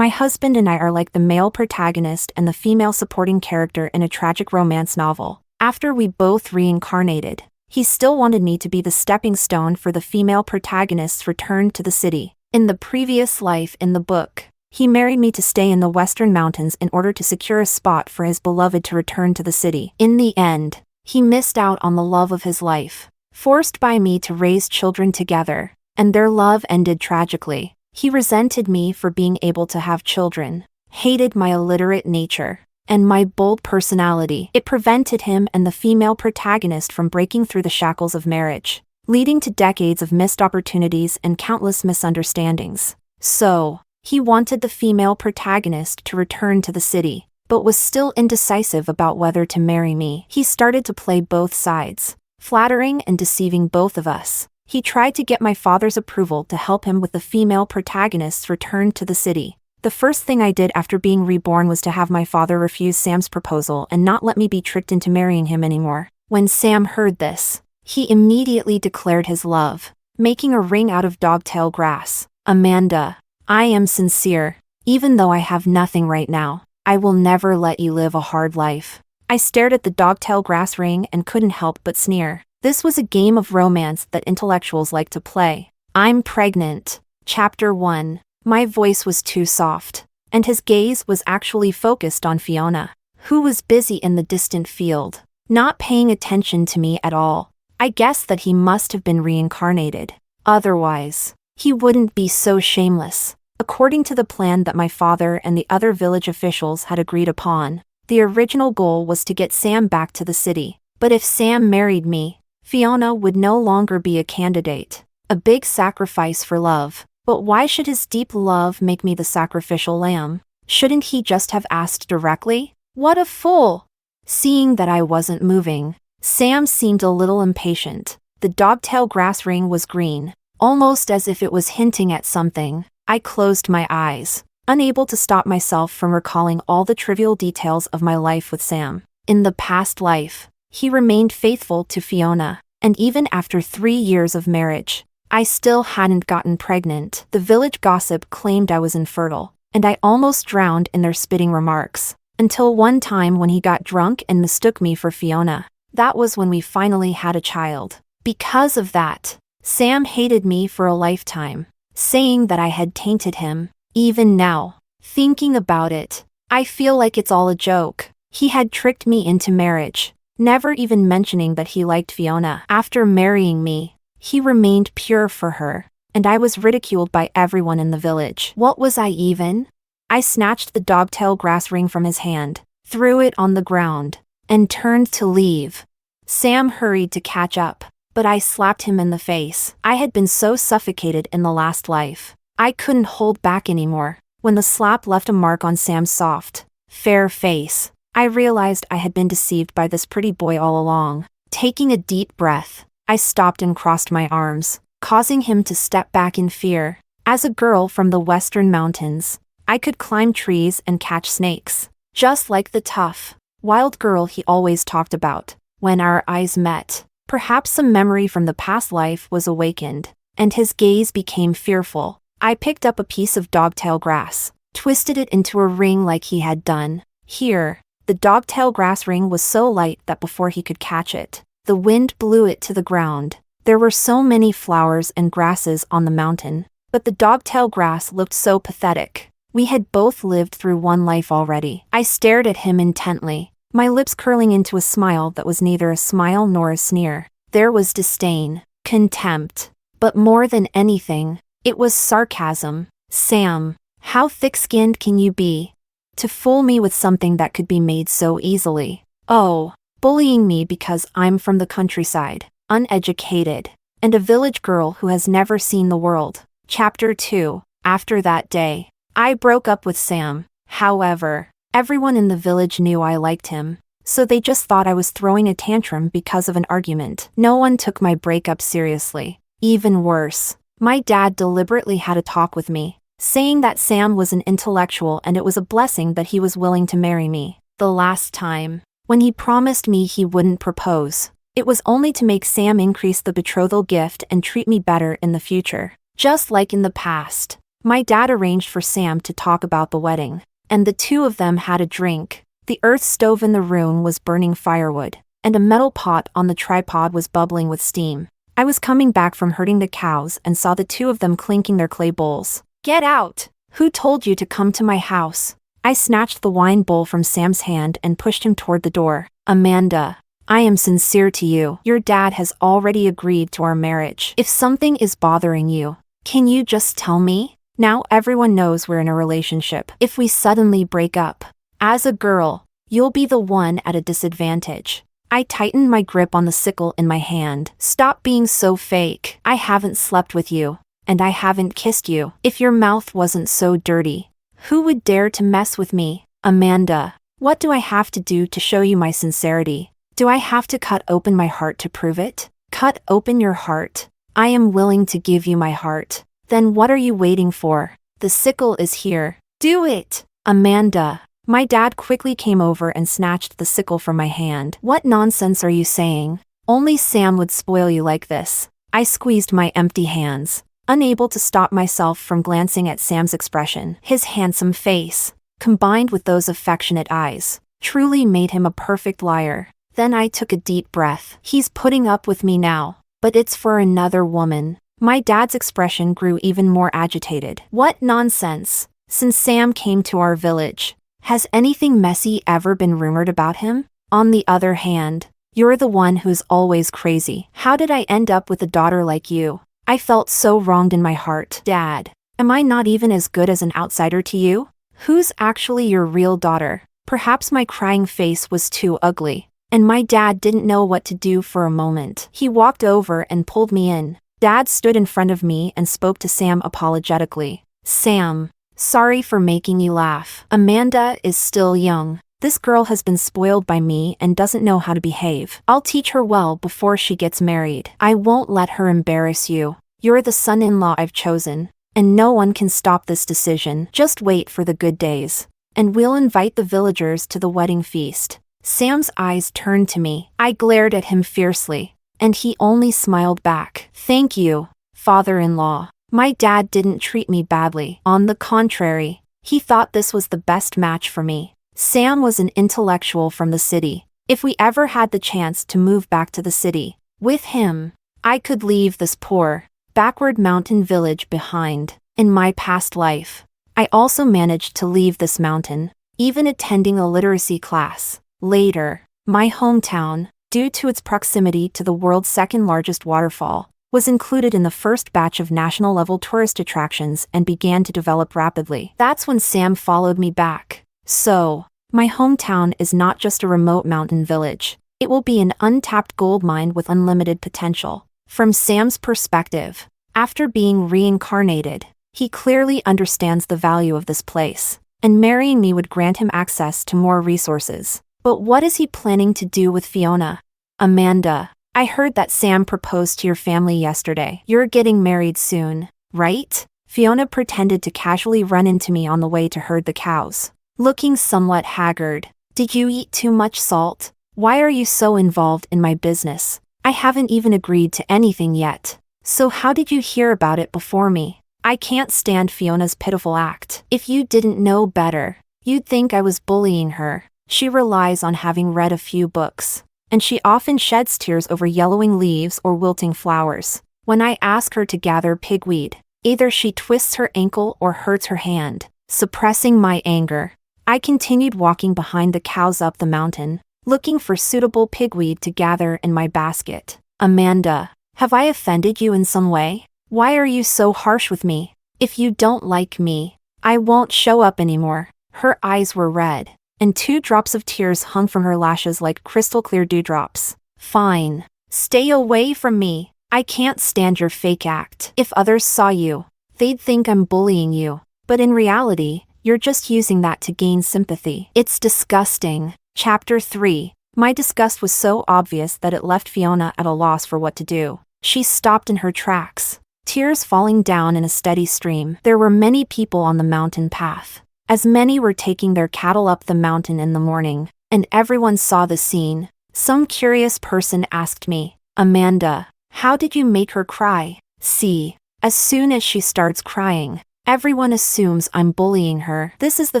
My husband and I are like the male protagonist and the female supporting character in a tragic romance novel. After we both reincarnated, he still wanted me to be the stepping stone for the female protagonist's return to the city. In the previous life in the book, he married me to stay in the Western Mountains in order to secure a spot for his beloved to return to the city. In the end, he missed out on the love of his life, forced by me to raise children together, and their love ended tragically. He resented me for being able to have children, hated my illiterate nature, and my bold personality. It prevented him and the female protagonist from breaking through the shackles of marriage, leading to decades of missed opportunities and countless misunderstandings. So, he wanted the female protagonist to return to the city, but was still indecisive about whether to marry me. He started to play both sides, flattering and deceiving both of us. He tried to get my father's approval to help him with the female protagonist's return to the city. The first thing I did after being reborn was to have my father refuse Sam's proposal and not let me be tricked into marrying him anymore. When Sam heard this, he immediately declared his love, making a ring out of dogtail grass. Amanda, I am sincere. Even though I have nothing right now, I will never let you live a hard life. I stared at the dogtail grass ring and couldn't help but sneer. This was a game of romance that intellectuals like to play. I'm pregnant. Chapter 1. My voice was too soft, and his gaze was actually focused on Fiona, who was busy in the distant field, not paying attention to me at all. I guessed that he must have been reincarnated. Otherwise, he wouldn't be so shameless. According to the plan that my father and the other village officials had agreed upon, the original goal was to get Sam back to the city. But if Sam married me, Fiona would no longer be a candidate. A big sacrifice for love. But why should his deep love make me the sacrificial lamb? Shouldn't he just have asked directly? What a fool! Seeing that I wasn't moving, Sam seemed a little impatient. The dogtail grass ring was green, almost as if it was hinting at something. I closed my eyes, unable to stop myself from recalling all the trivial details of my life with Sam. In the past life, he remained faithful to Fiona, and even after 3 years of marriage, I still hadn't gotten pregnant. The village gossip claimed I was infertile, and I almost drowned in their spitting remarks, until one time when he got drunk and mistook me for Fiona. That was when we finally had a child. Because of that, Sam hated me for a lifetime, saying that I had tainted him. Even now, thinking about it, I feel like it's all a joke. He had tricked me into marriage, never even mentioning that he liked Fiona. After marrying me, he remained pure for her, and I was ridiculed by everyone in the village. What was I even? I snatched the dogtail grass ring from his hand, threw it on the ground, and turned to leave. Sam hurried to catch up, but I slapped him in the face. I had been so suffocated in the last life, I couldn't hold back anymore. When the slap left a mark on Sam's soft, fair face, I realized I had been deceived by this pretty boy all along. Taking a deep breath, I stopped and crossed my arms, causing him to step back in fear. As a girl from the Western Mountains, I could climb trees and catch snakes, just like the tough, wild girl he always talked about. When our eyes met, perhaps some memory from the past life was awakened, and his gaze became fearful. I picked up a piece of dogtail grass, twisted it into a ring like he had done. Here, the dogtail grass ring was so light that before he could catch it, the wind blew it to the ground. There were so many flowers and grasses on the mountain, but the dogtail grass looked so pathetic. We had both lived through one life already. I stared at him intently, my lips curling into a smile that was neither a smile nor a sneer. There was disdain, contempt, but more than anything, it was sarcasm. Sam, how thick-skinned can you be? To fool me with something that could be made so easily. Oh, bullying me because I'm from the countryside, uneducated, and a village girl who has never seen the world. Chapter 2. After that day, I broke up with Sam. However, everyone in the village knew I liked him, so they just thought I was throwing a tantrum because of an argument. No one took my breakup seriously. Even worse, my dad deliberately had a talk with me, saying that Sam was an intellectual and it was a blessing that he was willing to marry me. The last time, when he promised me he wouldn't propose, it was only to make Sam increase the betrothal gift and treat me better in the future. Just like in the past, My dad arranged for Sam to talk about the wedding, and the two of them had a drink. The earth stove in the room was burning firewood, and a metal pot on the tripod was bubbling with steam. I was coming back from herding the cows and saw the two of them clinking their clay bowls. "Get out! Who told you to come to my house?" I snatched the wine bowl from Sam's hand and pushed him toward the door. "Amanda, I am sincere to you. Your dad has already agreed to our marriage. If something is bothering you, can you just tell me? Now everyone knows we're in a relationship. If we suddenly break up, as a girl, you'll be the one at a disadvantage." I tightened my grip on the sickle in my hand. "Stop being so fake. I haven't slept with you, and I haven't kissed you. If your mouth wasn't so dirty, who would dare to mess with me? Amanda, what do I have to do to show you my sincerity? Do I have to cut open my heart to prove it? Cut open your heart. I am willing to give you my heart. Then what are you waiting for? The sickle is here. Do it, Amanda." My dad quickly came over and snatched the sickle from my hand. "What nonsense are you saying? Only Sam would spoil you like this." I squeezed my empty hands, unable to stop myself from glancing at Sam's expression. His handsome face, combined with those affectionate eyes, truly made him a perfect liar. Then I took a deep breath. He's putting up with me now, but it's for another woman. My dad's expression grew even more agitated. "What nonsense? Since Sam came to our village, has anything messy ever been rumored about him? On the other hand, you're the one who's always crazy. How did I end up with a daughter like you? I felt so wronged in my heart. Dad, am I not even as good as an outsider to you? Who's actually your real daughter?" Perhaps my crying face was too ugly, and my dad didn't know what to do for a moment. He walked over and pulled me in. Dad stood in front of me and spoke to Sam apologetically. "Sam, sorry for making you laugh. Amanda is still young. This girl has been spoiled by me and doesn't know how to behave. I'll teach her well before she gets married. I won't let her embarrass you. You're the son-in-law I've chosen, and no one can stop this decision. Just wait for the good days, and we'll invite the villagers to the wedding feast." Sam's eyes turned to me. I glared at him fiercely, and he only smiled back. "Thank you, father-in-law." My dad didn't treat me badly. On the contrary, he thought this was the best match for me. Sam was an intellectual from the city. If we ever had the chance to move back to the city, with him, I could leave this poor, backward mountain village behind. In my past life, I also managed to leave this mountain, even attending a literacy class. Later, my hometown, due to its proximity to the world's second largest waterfall, was included in the first batch of national-level tourist attractions and began to develop rapidly. That's when Sam followed me back. So, my hometown is not just a remote mountain village. It will be an untapped gold mine with unlimited potential. From Sam's perspective, after being reincarnated, he clearly understands the value of this place, and marrying me would grant him access to more resources. But what is he planning to do with Fiona? "Amanda, I heard that Sam proposed to your family yesterday. You're getting married soon, right?" Fiona pretended to casually run into me on the way to herd the cows, looking somewhat haggard. "Did you eat too much salt? Why are you so involved in my business? I haven't even agreed to anything yet. So how did you hear about it before me?" I can't stand Fiona's pitiful act. If you didn't know better, you'd think I was bullying her. She relies on having read a few books, and she often sheds tears over yellowing leaves or wilting flowers. When I ask her to gather pigweed, either she twists her ankle or hurts her hand. Suppressing my anger, I continued walking behind the cows up the mountain, looking for suitable pigweed to gather in my basket. "Amanda, have I offended you in some way? Why are you so harsh with me? If you don't like me, I won't show up anymore." Her eyes were red, and 2 drops of tears hung from her lashes like crystal-clear dewdrops. "Fine. Stay away from me. I can't stand your fake act. If others saw you, they'd think I'm bullying you. But in reality, you're just using that to gain sympathy. It's disgusting." Chapter 3. My disgust was so obvious that it left Fiona at a loss for what to do. She stopped in her tracks, tears falling down in a steady stream. There were many people on the mountain path, as many were taking their cattle up the mountain in the morning, and everyone saw the scene. Some curious person asked me, "Amanda, how did you make her cry?" "See, as soon as she starts crying, Everyone assumes I'm bullying her. This is the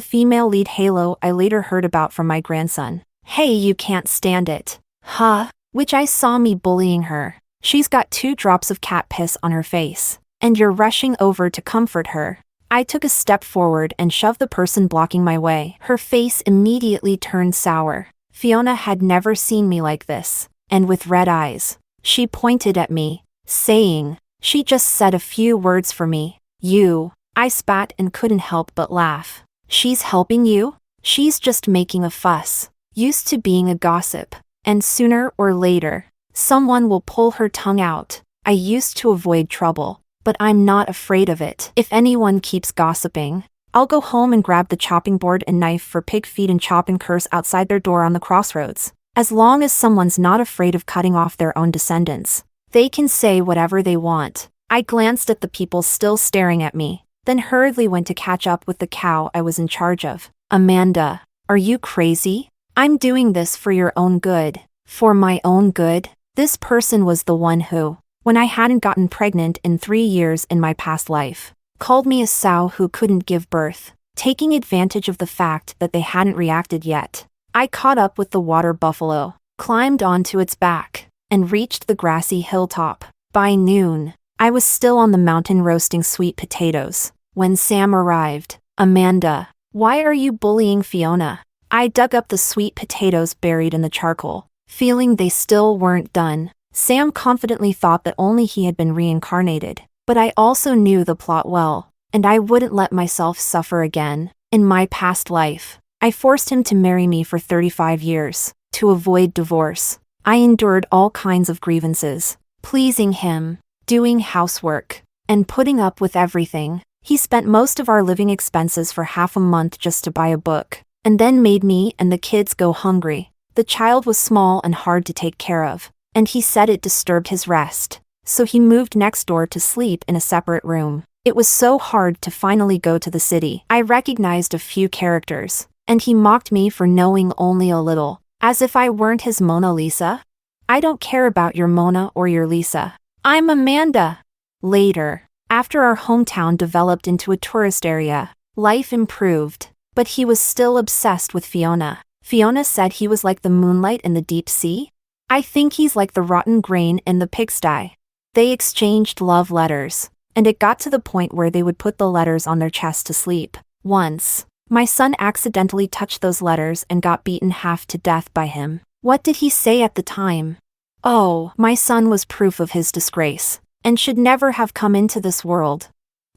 female lead halo I later heard about from my grandson. Hey, you can't stand it. Huh? Which I saw me bullying her. She's got 2 drops of cat piss on her face. And you're rushing over to comfort her. I took a step forward and shoved the person blocking my way. Her face immediately turned sour. Fiona had never seen me like this. And with red eyes, she pointed at me, saying, "She just said a few words for me. You." I spat and couldn't help but laugh. She's helping you? She's just making a fuss. Used to being a gossip. And sooner or later, someone will pull her tongue out. I used to avoid trouble, but I'm not afraid of it. If anyone keeps gossiping, I'll go home and grab the chopping board and knife for pig feet and chop and curse outside their door on the crossroads. As long as someone's not afraid of cutting off their own descendants, they can say whatever they want. I glanced at the people still staring at me, then hurriedly went to catch up with the cow I was in charge of. Amanda, are you crazy? I'm doing this for your own good. For my own good? This person was the one who, when I hadn't gotten pregnant in 3 years in my past life, called me a sow who couldn't give birth, taking advantage of the fact that they hadn't reacted yet. I caught up with the water buffalo, climbed onto its back, and reached the grassy hilltop. By noon, I was still on the mountain roasting sweet potatoes when Sam arrived. Amanda, why are you bullying Fiona? I dug up the sweet potatoes buried in the charcoal, feeling they still weren't done. Sam confidently thought that only he had been reincarnated, but I also knew the plot well, and I wouldn't let myself suffer again. In my past life, I forced him to marry me for 35 years, to avoid divorce. I endured all kinds of grievances, pleasing him, doing housework, and putting up with everything. He spent most of our living expenses for half a month just to buy a book, and then made me and the kids go hungry. The child was small and hard to take care of, and he said it disturbed his rest, so he moved next door to sleep in a separate room. It was so hard to finally go to the city. I recognized a few characters, and he mocked me for knowing only a little, as if I weren't his Mona Lisa. I don't care about your Mona or your Lisa. I'm Amanda. Later, after our hometown developed into a tourist area, life improved, but he was still obsessed with Fiona. Fiona said he was like the moonlight in the deep sea. I think he's like the rotten grain in the pigsty. They exchanged love letters, and it got to the point where they would put the letters on their chest to sleep. Once, my son accidentally touched those letters and got beaten half to death by him. What did he say at the time? Oh, my son was proof of his disgrace, and should never have come into this world.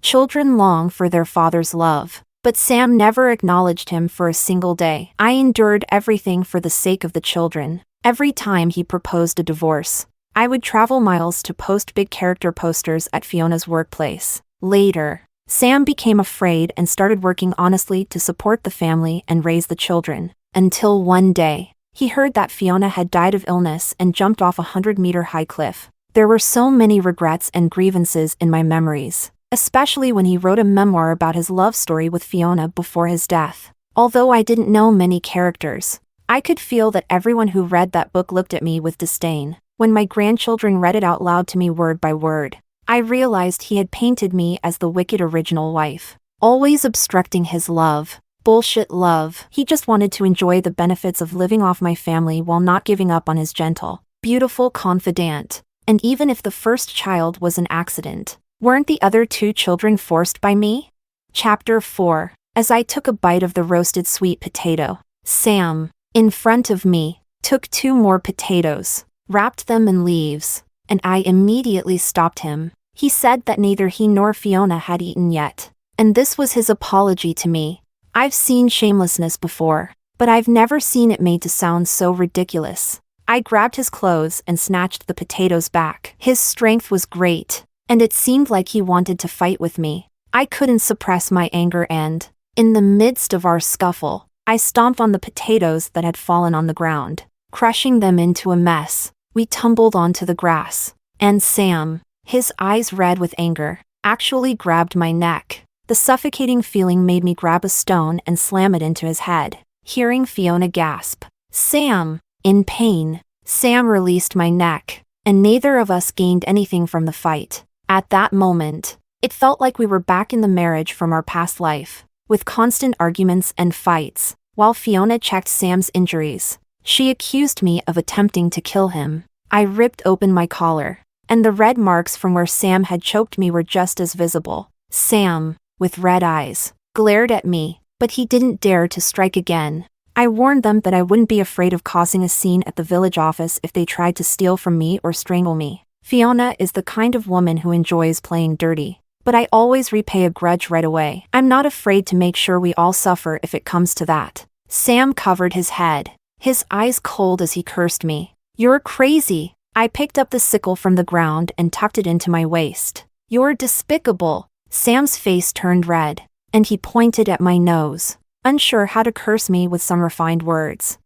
Children long for their father's love, but Sam never acknowledged him for a single day. I endured everything for the sake of the children. Every time he proposed a divorce, I would travel miles to post big character posters at Fiona's workplace. Later, Sam became afraid and started working honestly to support the family and raise the children, until one day, he heard that Fiona had died of illness and jumped off a 100-meter-high cliff. There were so many regrets and grievances in my memories, especially when he wrote a memoir about his love story with Fiona before his death. Although I didn't know many characters, I could feel that everyone who read that book looked at me with disdain. When my grandchildren read it out loud to me word by word, I realized he had painted me as the wicked original wife, always obstructing his love. Bullshit love. He just wanted to enjoy the benefits of living off my family while not giving up on his gentle, beautiful confidant. And even if the first child was an accident, weren't the other 2 children forced by me? Chapter 4. As I took a bite of the roasted sweet potato, Sam, in front of me, took 2 more potatoes, wrapped them in leaves, and I immediately stopped him. He said that neither he nor Fiona had eaten yet, and this was his apology to me. I've seen shamelessness before, but I've never seen it made to sound so ridiculous. I grabbed his clothes and snatched the potatoes back. His strength was great, and it seemed like he wanted to fight with me. I couldn't suppress my anger and, in the midst of our scuffle, I stomped on the potatoes that had fallen on the ground, crushing them into a mess. We tumbled onto the grass, and Sam, his eyes red with anger, actually grabbed my neck. The suffocating feeling made me grab a stone and slam it into his head. Hearing Fiona gasp, "Sam!" in pain, Sam released my neck, and neither of us gained anything from the fight. At that moment, It felt like we were back in the marriage from our past life, with constant arguments and fights. While Fiona checked Sam's injuries, she accused me of attempting to kill him. I ripped open my collar, and the red marks from where Sam had choked me were just as visible. Sam, with red eyes, glared at me, but he didn't dare to strike again. I warned them that I wouldn't be afraid of causing a scene at the village office if they tried to steal from me or strangle me. Fiona is the kind of woman who enjoys playing dirty, but I always repay a grudge right away. I'm not afraid to make sure we all suffer if it comes to that. Sam covered his head, his eyes cold as he cursed me. You're crazy. I picked up the sickle from the ground and tucked it into my waist. You're despicable. Sam's face turned red, and he pointed at my nose, unsure how to curse me with some refined words.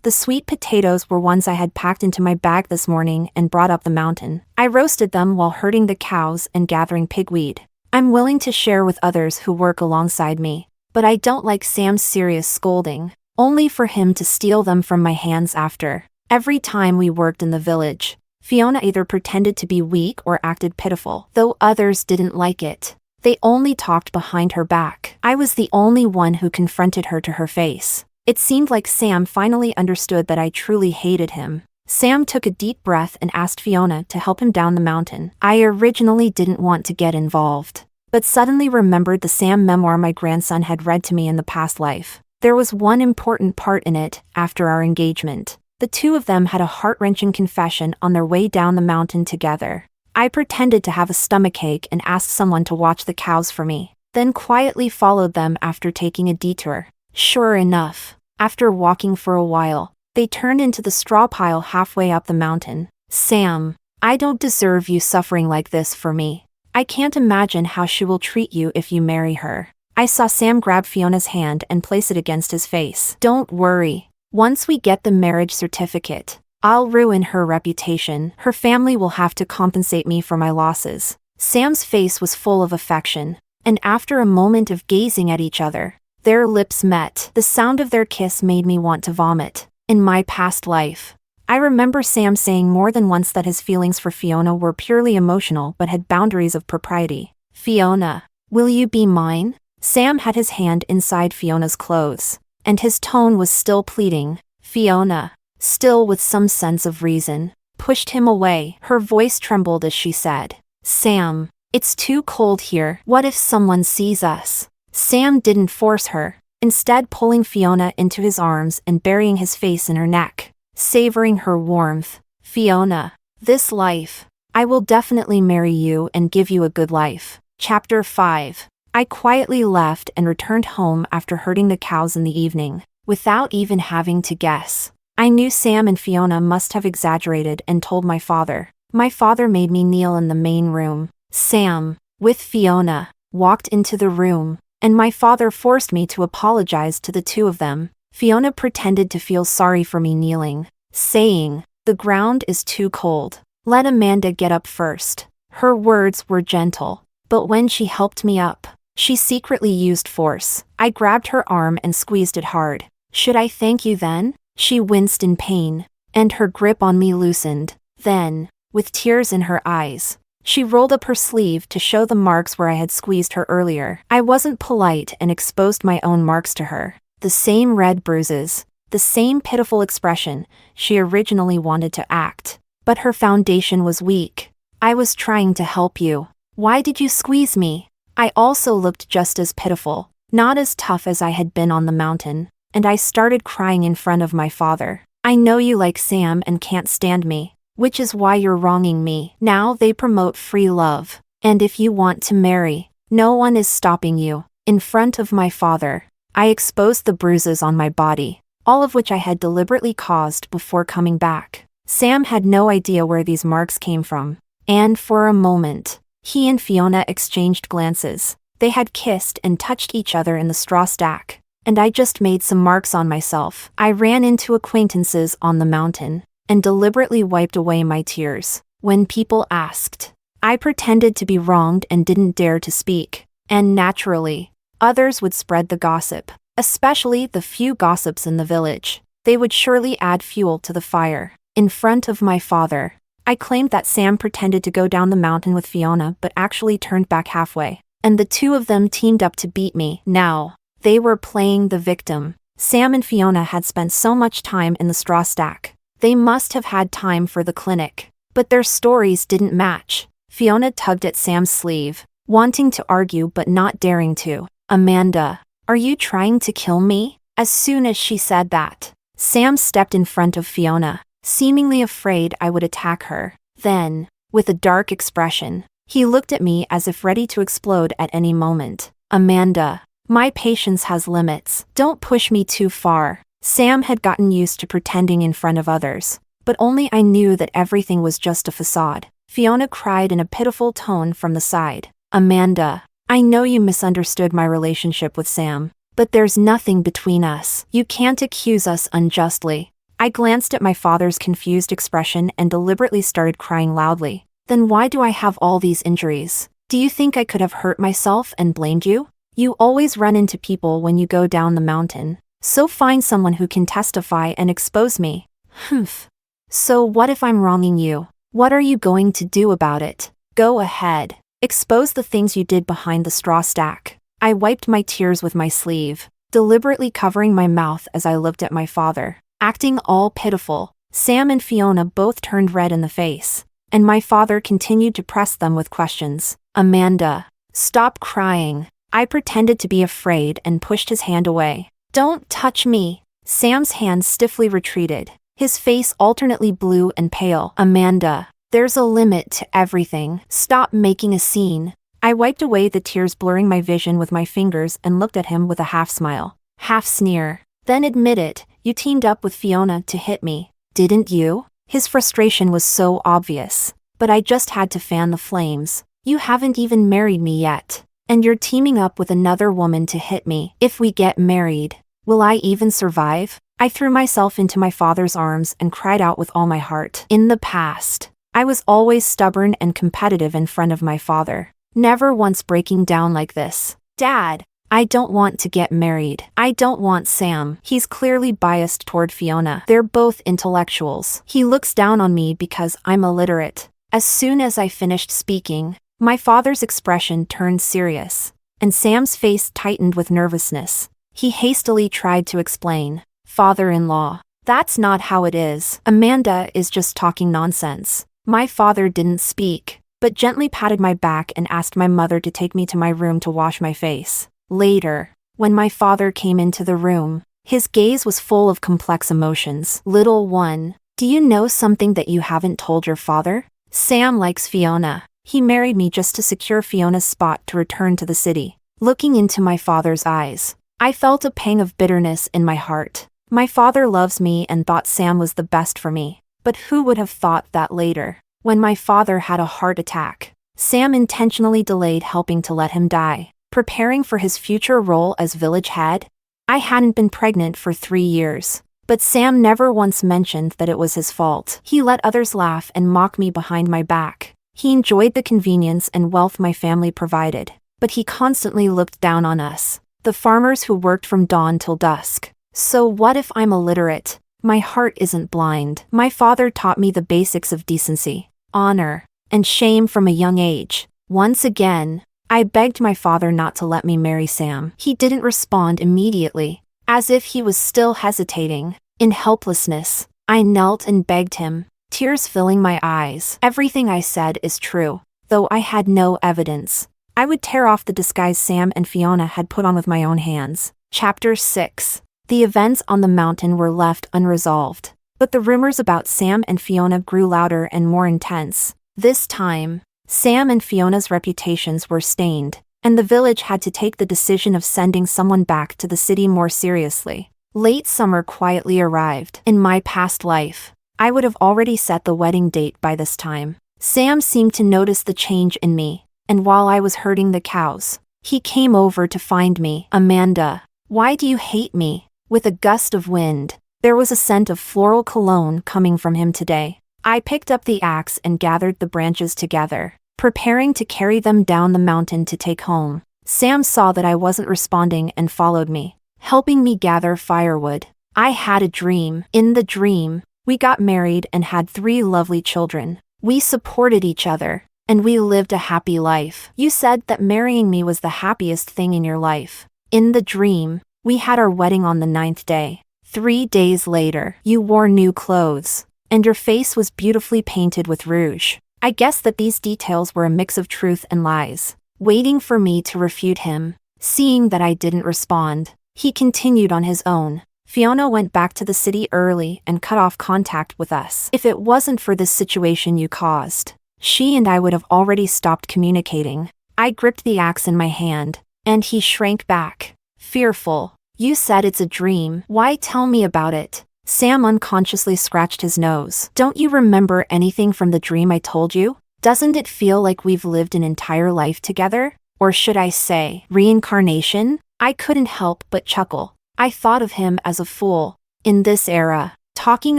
The sweet potatoes were ones I had packed into my bag this morning and brought up the mountain. I roasted them while herding the cows and gathering pigweed. I'm willing to share with others who work alongside me, but I don't like Sam's serious scolding, only for him to steal them from my hands after. Every time we worked in the village, Fiona either pretended to be weak or acted pitiful, though others didn't like it. They only talked behind her back. I was the only one who confronted her to her face. It seemed like Sam finally understood that I truly hated him. Sam took a deep breath and asked Fiona to help him down the mountain. I originally didn't want to get involved, but suddenly remembered the Sam memoir my grandson had read to me in the past life. There was one important part in it after our engagement. The two of them had a heart-wrenching confession on their way down the mountain together. I pretended to have a stomachache and asked someone to watch the cows for me, then quietly followed them after taking a detour. Sure enough, after walking for a while, they turned into the straw pile halfway up the mountain. Sam, I don't deserve you suffering like this for me. I can't imagine how she will treat you if you marry her. I saw Sam grab Fiona's hand and place it against his face. Don't worry. Once we get the marriage certificate, I'll ruin her reputation. Her family will have to compensate me for my losses. Sam's face was full of affection, and after a moment of gazing at each other, their lips met. The sound of their kiss made me want to vomit. In my past life, I remember Sam saying more than once that his feelings for Fiona were purely emotional but had boundaries of propriety. Fiona, will you be mine? Sam had his hand inside Fiona's clothes, and his tone was still pleading. Fiona, still with some sense of reason, pushed him away. Her voice trembled as she said, Sam, it's too cold here. What if someone sees us? Sam didn't force her, instead pulling Fiona into his arms and burying his face in her neck, savoring her warmth. Fiona, this life, I will definitely marry you and give you a good life. Chapter 5. I quietly left and returned home after herding the cows in the evening, without even having to guess. I knew Sam and Fiona must have exaggerated and told my father. My father made me kneel in the main room. Sam, with Fiona, walked into the room, and my father forced me to apologize to the two of them. Fiona pretended to feel sorry for me kneeling, saying, the ground is too cold. Let Amanda get up first. Her words were gentle, but when she helped me up, she secretly used force. I grabbed her arm and squeezed it hard. Should I thank you then? She winced in pain, and her grip on me loosened. Then, with tears in her eyes, she rolled up her sleeve to show the marks where I had squeezed her earlier. I wasn't polite and exposed my own marks to her. The same red bruises, the same pitiful expression she originally wanted to act. But her foundation was weak. I was trying to help you. Why did you squeeze me? I also looked just as pitiful, not as tough as I had been on the mountain, and I started crying in front of my father. I know you like Sam and can't stand me, which is why you're wronging me. Now they promote free love, and if you want to marry, no one is stopping you. In front of my father, I exposed the bruises on my body, all of which I had deliberately caused before coming back. Sam had no idea where these marks came from, and for a moment, he and Fiona exchanged glances. They had kissed and touched each other in the straw stack, and I just made some marks on myself. I ran into acquaintances on the mountain, and deliberately wiped away my tears. When people asked, I pretended to be wronged and didn't dare to speak, and naturally, others would spread the gossip, especially the few gossips in the village. They would surely add fuel to the fire. In front of my father, I claimed that Sam pretended to go down the mountain with Fiona but actually turned back halfway, and the two of them teamed up to beat me. Now, they were playing the victim. Sam and Fiona had spent so much time in the straw stack. They must have had time for the clinic. But their stories didn't match. Fiona tugged at Sam's sleeve, wanting to argue but not daring to. Amanda, are you trying to kill me? As soon as she said that, Sam stepped in front of Fiona, seemingly afraid I would attack her. Then, with a dark expression, he looked at me as if ready to explode at any moment. Amanda, my patience has limits. Don't push me too far. Sam had gotten used to pretending in front of others, but only I knew that everything was just a facade. Fiona cried in a pitiful tone from the side. Amanda, I know you misunderstood my relationship with Sam, but there's nothing between us. You can't accuse us unjustly. I glanced at my father's confused expression and deliberately started crying loudly. Then why do I have all these injuries? Do you think I could have hurt myself and blamed you? You always run into people when you go down the mountain, so find someone who can testify and expose me. Humph. So what if I'm wronging you? What are you going to do about it? Go ahead. Expose the things you did behind the straw stack. I wiped my tears with my sleeve, deliberately covering my mouth as I looked at my father, acting all pitiful. Sam and Fiona both turned red in the face, and my father continued to press them with questions. Amanda, stop crying. I pretended to be afraid and pushed his hand away. Don't touch me. Sam's hand stiffly retreated, his face alternately blue and pale. Amanda, there's a limit to everything. Stop making a scene. I wiped away the tears, blurring my vision with my fingers, and looked at him with a half smile, half sneer. Then admit it, you teamed up with Fiona to hit me, didn't you? His frustration was so obvious, but I just had to fan the flames. You haven't even married me yet, and you're teaming up with another woman to hit me. If we get married, will I even survive? I threw myself into my father's arms and cried out with all my heart. In the past, I was always stubborn and competitive in front of my father, never once breaking down like this. Dad, I don't want to get married. I don't want Sam. He's clearly biased toward Fiona. They're both intellectuals. He looks down on me because I'm illiterate. As soon as I finished speaking, my father's expression turned serious, and Sam's face tightened with nervousness. He hastily tried to explain. Father-in-law, that's not how it is. Amanda is just talking nonsense. My father didn't speak, but gently patted my back and asked my mother to take me to my room to wash my face. Later, when my father came into the room, his gaze was full of complex emotions. Little one, do you know something that you haven't told your father? Sam likes Fiona. He married me just to secure Fiona's spot to return to the city. Looking into my father's eyes, I felt a pang of bitterness in my heart. My father loves me and thought Sam was the best for me. But who would have thought that later, when my father had a heart attack, Sam intentionally delayed helping to let him die, preparing for his future role as village head? I hadn't been pregnant for 3 years, but Sam never once mentioned that it was his fault. He let others laugh and mock me behind my back. He enjoyed the convenience and wealth my family provided, but he constantly looked down on us, the farmers who worked from dawn till dusk. So what if I'm illiterate? My heart isn't blind. My father taught me the basics of decency, honor, and shame from a young age. Once again, I begged my father not to let me marry Sam. He didn't respond immediately, as if he was still hesitating. In helplessness, I knelt and begged him, tears filling my eyes. Everything I said is true, though I had no evidence. I would tear off the disguise Sam and Fiona had put on with my own hands. Chapter 6. The events on the mountain were left unresolved, but the rumors about Sam and Fiona grew louder and more intense. This time, Sam and Fiona's reputations were stained, and the village had to take the decision of sending someone back to the city more seriously. Late summer quietly arrived. In my past life, I would have already set the wedding date by this time. Sam seemed to notice the change in me, and while I was herding the cows, he came over to find me. Amanda, why do you hate me? With a gust of wind, there was a scent of floral cologne coming from him today. I picked up the axe and gathered the branches together, preparing to carry them down the mountain to take home. Sam saw that I wasn't responding and followed me, helping me gather firewood. I had a dream. In the dream, we got married and had 3 lovely children. We supported each other, and we lived a happy life. You said that marrying me was the happiest thing in your life. In the dream, we had our wedding on the 9th day. 3 days later, you wore new clothes, and your face was beautifully painted with rouge. I guess that these details were a mix of truth and lies. Waiting for me to refute him, seeing that I didn't respond, he continued on his own. Fiona went back to the city early and cut off contact with us. If it wasn't for this situation you caused, she and I would have already stopped communicating. I gripped the axe in my hand, and he shrank back, fearful. You said it's a dream. Why tell me about it? Sam unconsciously scratched his nose. Don't you remember anything from the dream I told you? Doesn't it feel like we've lived an entire life together? Or should I say, reincarnation? I couldn't help but chuckle. I thought of him as a fool. In this era, talking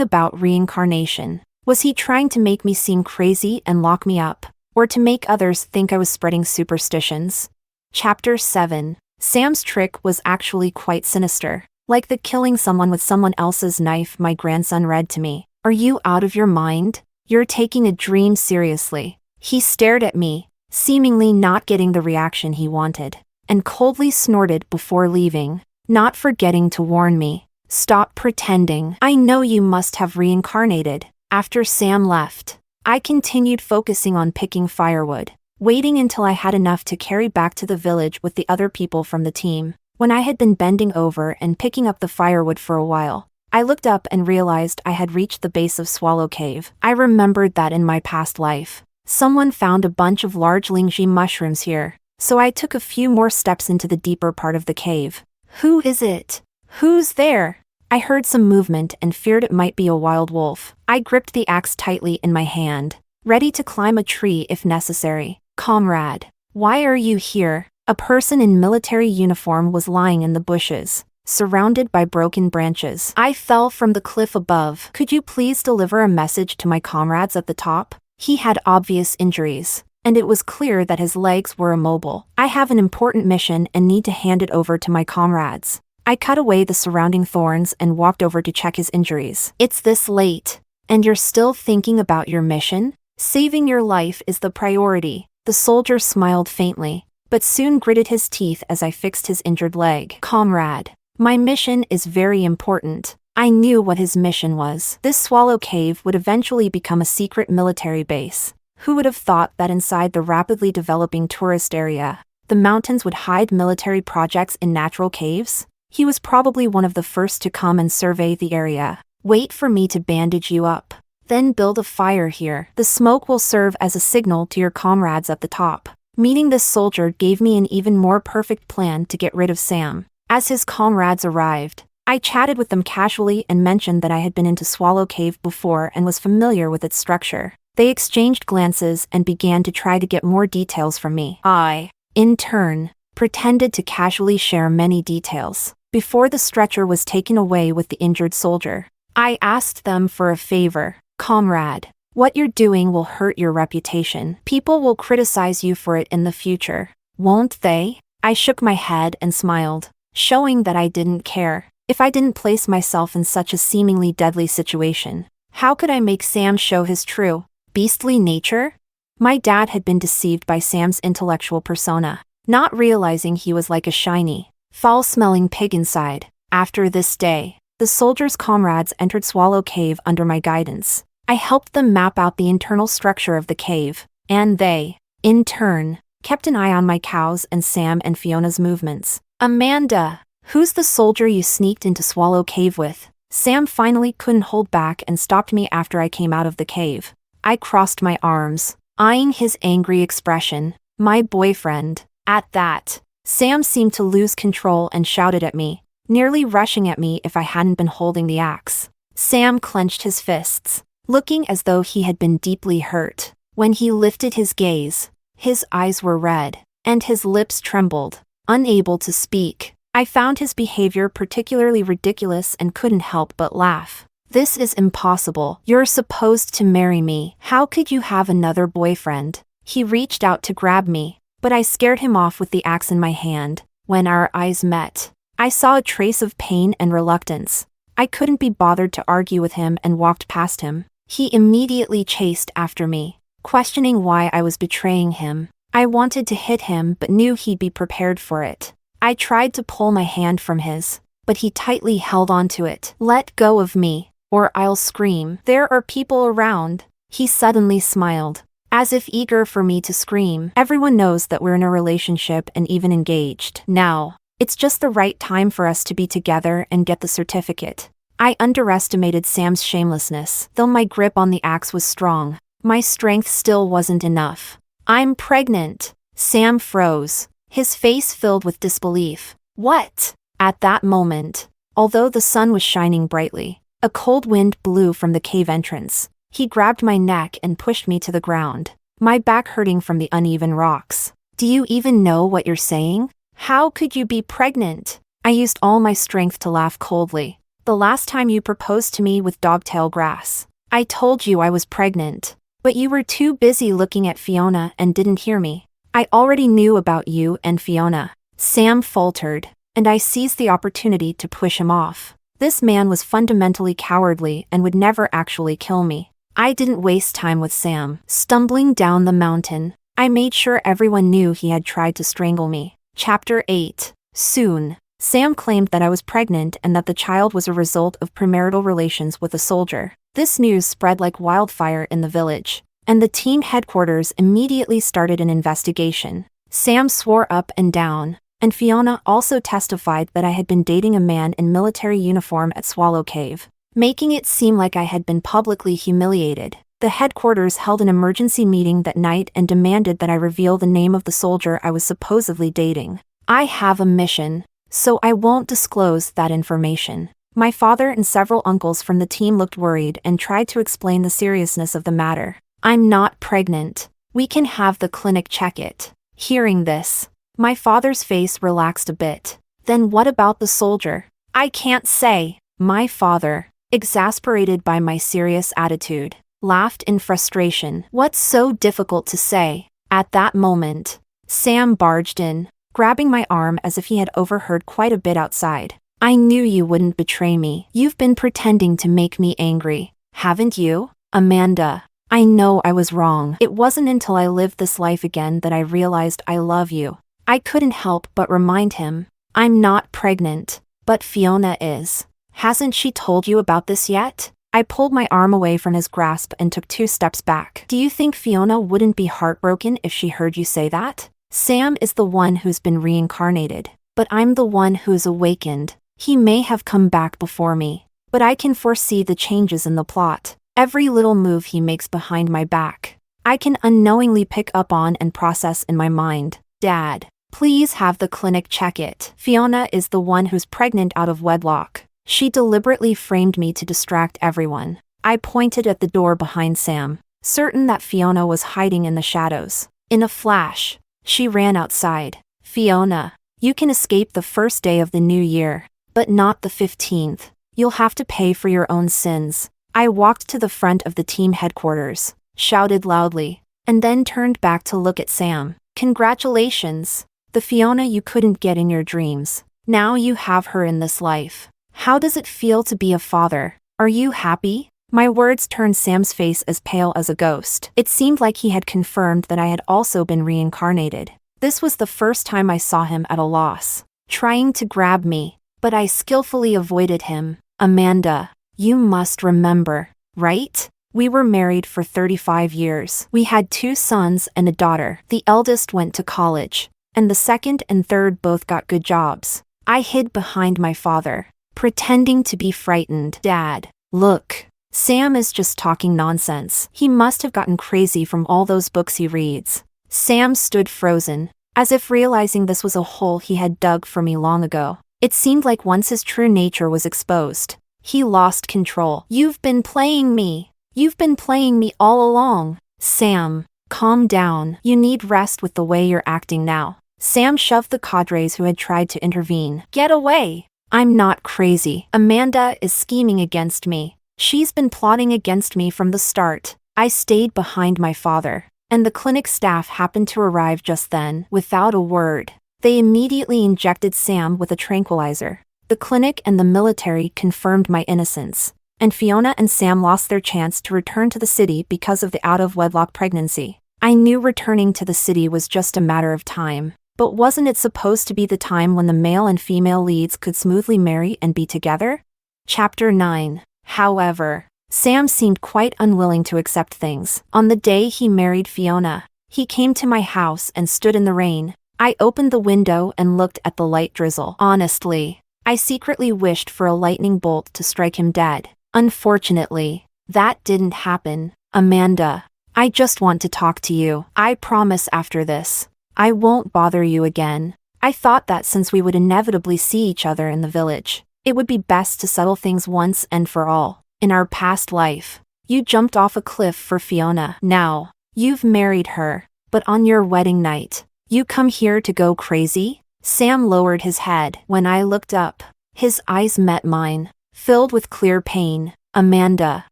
about reincarnation. Was he trying to make me seem crazy and lock me up? Or to make others think I was spreading superstitions? Chapter 7. Sam's trick was actually quite sinister. Like the killing someone with someone else's knife my grandson read to me. Are you out of your mind? You're taking a dream seriously. He stared at me, seemingly not getting the reaction he wanted, and coldly snorted before leaving, not forgetting to warn me. Stop pretending. I know you must have reincarnated. After Sam left, I continued focusing on picking firewood, waiting until I had enough to carry back to the village with the other people from the team. When I had been bending over and picking up the firewood for a while, I looked up and realized I had reached the base of Swallow Cave. I remembered that in my past life, someone found a bunch of large lingji mushrooms here, so I took a few more steps into the deeper part of the cave. Who is it? Who's there? I heard some movement and feared it might be a wild wolf. I gripped the axe tightly in my hand, ready to climb a tree if necessary. Comrade, why are you here? A person in military uniform was lying in the bushes, surrounded by broken branches. I fell from the cliff above. Could you please deliver a message to my comrades at the top? He had obvious injuries, and it was clear that his legs were immobile. I have an important mission and need to hand it over to my comrades. I cut away the surrounding thorns and walked over to check his injuries. It's this late, and you're still thinking about your mission? Saving your life is the priority. The soldier smiled faintly, but soon gritted his teeth as I fixed his injured leg. Comrade, my mission is very important. I knew what his mission was. This Swallow Cave would eventually become a secret military base. Who would have thought that inside the rapidly developing tourist area, the mountains would hide military projects in natural caves? He was probably one of the first to come and survey the area. Wait for me to bandage you up. Then build a fire here. The smoke will serve as a signal to your comrades at the top. Meeting this soldier gave me an even more perfect plan to get rid of Sam. As his comrades arrived, I chatted with them casually and mentioned that I had been into Swallow Cave before and was familiar with its structure. They exchanged glances and began to try to get more details from me. I, in turn, pretended to casually share many details. Before the stretcher was taken away with the injured soldier, I asked them for a favor. Comrade, what you're doing will hurt your reputation. People will criticize you for it in the future, won't they? I shook my head and smiled, showing that I didn't care. If I didn't place myself in such a seemingly deadly situation, how could I make Sam show his true, beastly nature? My dad had been deceived by Sam's intellectual persona, not realizing he was like a shiny, foul-smelling pig inside. After this day, the soldiers' comrades entered Swallow Cave under my guidance. I helped them map out the internal structure of the cave, and they, in turn, kept an eye on my cows and Sam and Fiona's movements. Amanda, who's the soldier you sneaked into Swallow Cave with? Sam finally couldn't hold back and stopped me after I came out of the cave. I crossed my arms, eyeing his angry expression. My boyfriend. At that, Sam seemed to lose control and shouted at me, nearly rushing at me if I hadn't been holding the axe. Sam clenched his fists, looking as though he had been deeply hurt. When he lifted his gaze, his eyes were red, and his lips trembled, unable to speak. I found his behavior particularly ridiculous and couldn't help but laugh. This is impossible. You're supposed to marry me. How could you have another boyfriend? He reached out to grab me, but I scared him off with the axe in my hand. When our eyes met, I saw a trace of pain and reluctance. I couldn't be bothered to argue with him and walked past him. He immediately chased after me, questioning why I was betraying him. I wanted to hit him but knew he'd be prepared for it. I tried to pull my hand from his, but he tightly held onto it. "Let go of me, or I'll scream. There are people around." He suddenly smiled, as if eager for me to scream. "Everyone knows that we're in a relationship and even engaged now. It's just the right time for us to be together and get the certificate." I underestimated Sam's shamelessness. Though my grip on the axe was strong, my strength still wasn't enough. "I'm pregnant." Sam froze, his face filled with disbelief. "What?" At that moment, although the sun was shining brightly, a cold wind blew from the cave entrance. He grabbed my neck and pushed me to the ground, my back hurting from the uneven rocks. "Do you even know what you're saying? How could you be pregnant?" I used all my strength to laugh coldly. "The last time you proposed to me with dogtail grass, I told you I was pregnant, but you were too busy looking at Fiona and didn't hear me. I already knew about you and Fiona." Sam faltered, and I seized the opportunity to push him off. This man was fundamentally cowardly and would never actually kill me. I didn't waste time with Sam. Stumbling down the mountain, I made sure everyone knew he had tried to strangle me. Chapter 8. Soon, Sam claimed that I was pregnant and that the child was a result of premarital relations with a soldier. This news spread like wildfire in the village, and the team headquarters immediately started an investigation. Sam swore up and down, and Fiona also testified that I had been dating a man in military uniform at Swallow Cave, making it seem like I had been publicly humiliated. The headquarters held an emergency meeting that night and demanded that I reveal the name of the soldier I was supposedly dating. "I have a mission, so I won't disclose that information." My father and several uncles from the team looked worried and tried to explain the seriousness of the matter. "I'm not pregnant. We can have the clinic check it." Hearing this, my father's face relaxed a bit. "Then what about the soldier?" "I can't say." My father, exasperated by my serious attitude, laughed in frustration. "What's so difficult to say?" At that moment, Sam barged in, grabbing my arm as if he had overheard quite a bit outside. "I knew you wouldn't betray me. You've been pretending to make me angry, haven't you, Amanda? I know I was wrong. It wasn't until I lived this life again that I realized I love you." I couldn't help but remind him, "I'm not pregnant, but Fiona is. Hasn't she told you about this yet?" I pulled my arm away from his grasp and took 2 steps back. "Do you think Fiona wouldn't be heartbroken if she heard you say that? Sam is the one who's been reincarnated, but I'm the one who's awakened. He may have come back before me, but I can foresee the changes in the plot. Every little move he makes behind my back, I can unknowingly pick up on and process in my mind. Dad, please have the clinic check it. Fiona is the one who's pregnant out of wedlock. She deliberately framed me to distract everyone." I pointed at the door behind Sam, certain that Fiona was hiding in the shadows. In a flash, she ran outside. "Fiona, you can escape the first day of the new year, but not the 15th. You'll have to pay for your own sins." I walked to the front of the team headquarters, shouted loudly, and then turned back to look at Sam. "Congratulations, the Fiona you couldn't get in your dreams. Now you have her in this life. How does it feel to be a father? Are you happy?" My words turned Sam's face as pale as a ghost. It seemed like he had confirmed that I had also been reincarnated. This was the first time I saw him at a loss, trying to grab me, but I skillfully avoided him. "Amanda, you must remember, right? We were married for 35 years. We had 2 sons and a daughter. The eldest went to college, and the second and third both got good jobs." I hid behind my father, pretending to be frightened. "Dad, look. Sam is just talking nonsense. He must have gotten crazy from all those books he reads." Sam stood frozen, as if realizing this was a hole he had dug for me long ago. It seemed like once his true nature was exposed, he lost control. "You've been playing me. You've been playing me all along." "Sam, calm down. You need rest with the way you're acting now." Sam shoved the cadres who had tried to intervene. "Get away." "I'm not crazy. Amanda is scheming against me. She's been plotting against me from the start." I stayed behind my father, and the clinic staff happened to arrive just then. Without a word, they immediately injected Sam with a tranquilizer. The clinic and the military confirmed my innocence, and Fiona and Sam lost their chance to return to the city because of the out-of-wedlock pregnancy. I knew returning to the city was just a matter of time, but wasn't it supposed to be the time when the male and female leads could smoothly marry and be together? Chapter 9. However, Sam seemed quite unwilling to accept things. On the day he married Fiona, he came to my house and stood in the rain. I opened the window and looked at the light drizzle. Honestly, I secretly wished for a lightning bolt to strike him dead. Unfortunately, that didn't happen. Amanda, I just want to talk to you. I promise after this, I won't bother you again. I thought that since we would inevitably see each other in the village, it would be best to settle things once and for all. In our past life, you jumped off a cliff for Fiona. Now, you've married her, but on your wedding night, you come here to go crazy? Sam lowered his head. When I looked up, his eyes met mine, filled with clear pain. Amanda,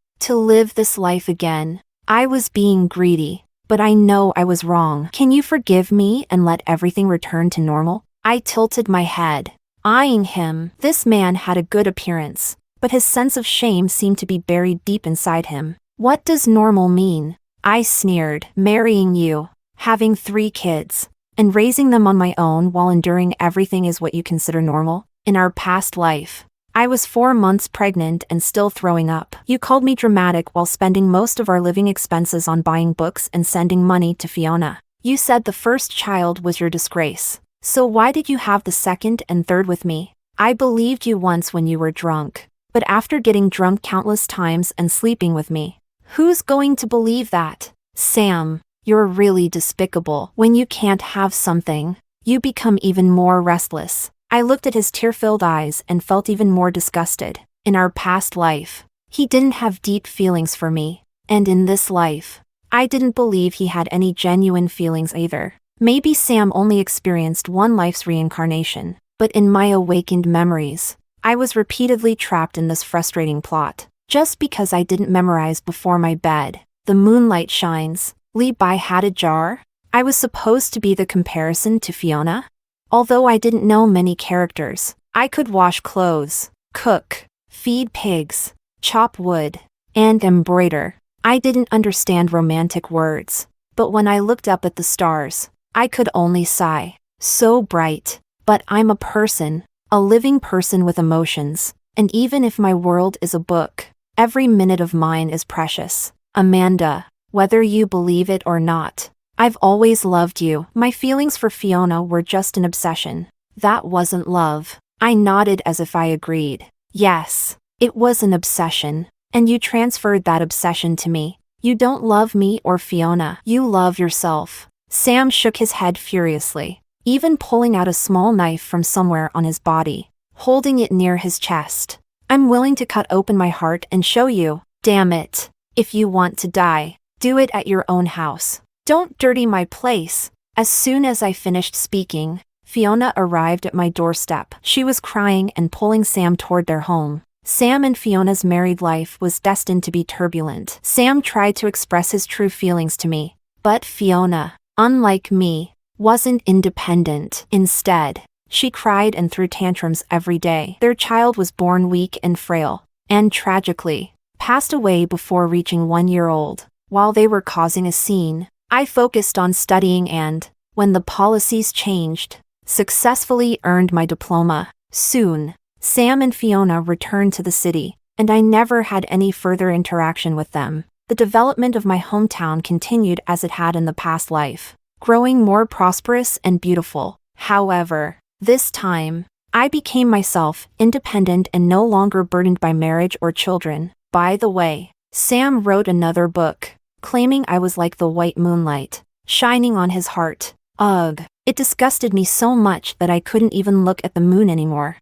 to live this life again. I was being greedy, but I know I was wrong. Can you forgive me and let everything return to normal? I tilted my head, eyeing him. This man had a good appearance, but his sense of shame seemed to be buried deep inside him. What does normal mean? I sneered. Marrying you, having 3 kids, and raising them on my own while enduring everything is what you consider normal? In our past life, I was 4 months pregnant and still throwing up. You called me dramatic while spending most of our living expenses on buying books and sending money to Fiona. You said the first child was your disgrace. So why did you have the second and third with me? I believed you once when you were drunk, but after getting drunk countless times and sleeping with me, who's going to believe that? Sam, you're really despicable. When you can't have something, you become even more restless. I looked at his tear-filled eyes and felt even more disgusted. In our past life, he didn't have deep feelings for me, and in this life, I didn't believe he had any genuine feelings either. Maybe Sam only experienced one life's reincarnation, but in my awakened memories, I was repeatedly trapped in this frustrating plot. Just because I didn't memorize before my bed, the moonlight shines, Li Bai had a jar? I was supposed to be the comparison to Fiona? Although I didn't know many characters, I could wash clothes, cook, feed pigs, chop wood, and embroider. I didn't understand romantic words, but when I looked up at the stars, I could only sigh. So bright. But I'm a person, a living person with emotions, and even if my world is a book, every minute of mine is precious. Amanda, whether you believe it or not, I've always loved you. My feelings for Fiona were just an obsession. That wasn't love. I nodded as if I agreed. Yes, it was an obsession, and you transferred that obsession to me. You don't love me or Fiona. You love yourself. Sam shook his head furiously, even pulling out a small knife from somewhere on his body, holding it near his chest. I'm willing to cut open my heart and show you. Damn it. If you want to die, do it at your own house. Don't dirty my place. As soon as I finished speaking, Fiona arrived at my doorstep. She was crying and pulling Sam toward their home. Sam and Fiona's married life was destined to be turbulent. Sam tried to express his true feelings to me, but Fiona, unlike me, wasn't independent. Instead, she cried and threw tantrums every day. Their child was born weak and frail, and tragically, passed away before reaching 1 year old. While they were causing a scene, I focused on studying and, when the policies changed, successfully earned my diploma. Soon, Sam and Fiona returned to the city, and I never had any further interaction with them. The development of my hometown continued as it had in the past life, growing more prosperous and beautiful. However, this time, I became myself, independent and no longer burdened by marriage or children. By the way, Sam wrote another book, claiming I was like the white moonlight, shining on his heart. Ugh, it disgusted me so much that I couldn't even look at the moon anymore.